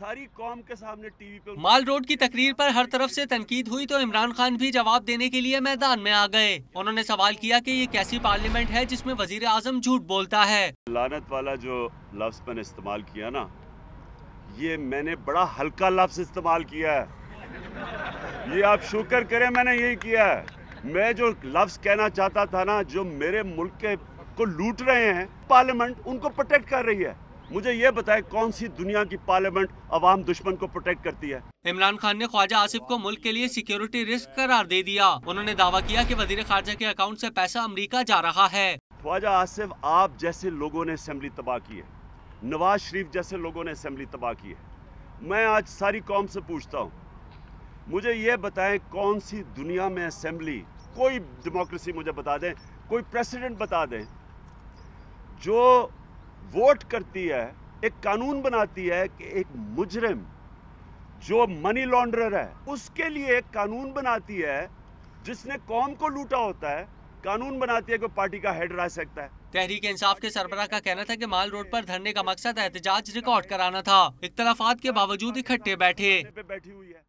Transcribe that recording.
सारी कौम के सामने टीवी पे माल रोड की तकरीर पर हर तरफ से तनकीद हुई तो इमरान खान भी जवाब देने के लिए मैदान में आ गए। उन्होंने सवाल किया कि ये कैसी पार्लियामेंट है जिसमें वजीर आजम झूठ बोलता है। लानत वाला जो लफ्ज मैंने इस्तेमाल किया ना, ये मैंने बड़ा हल्का लफ्ज इस्तेमाल किया है। ये आप शुक्र करें मैंने यही किया है। मैं जो लफ्ज कहना चाहता था ना, जो मेरे मुल्क के को लूट रहे हैं, पार्लियामेंट उनको प्रोटेक्ट कर रही है। मुझे ये बताएं कौन सी दुनिया की पार्लियामेंट अवाम दुश्मन को प्रोटेक्ट करती है। इमरान खान ने ख्वाजा आसिफ को मुल्क के लिए सिक्योरिटी रिस्क करार दे दिया। उन्होंने दावा किया कि वजीर खारजा के अकाउंट से पैसा अमेरिका जा रहा है। ख्वाजा आसिफ, आप जैसे लोगों ने असेंबली तबाह की है, नवाज शरीफ जैसे लोगों ने असेंबली तबाह की है। मैं आज सारी कौम से पूछता हूँ, मुझे ये बताएं कौन सी दुनिया में असेंबली, कोई डेमोक्रेसी मुझे बता दें, कोई प्रेसिडेंट बता दें जो वोट करती है, एक कानून बनाती है कि एक मुजरिम जो मनी लॉन्ड्रर है उसके लिए एक कानून बनाती है, जिसने कौम को लूटा होता है, कानून बनाती है कि पार्टी का हेड रह सकता है। तहरीक इंसाफ के सरबराह का कहना था कि माल रोड पर धरने का मकसद एहतजाज रिकॉर्ड कराना था। इख्तलाफात के बावजूद इकट्ठे बैठे। बैठी हुई है।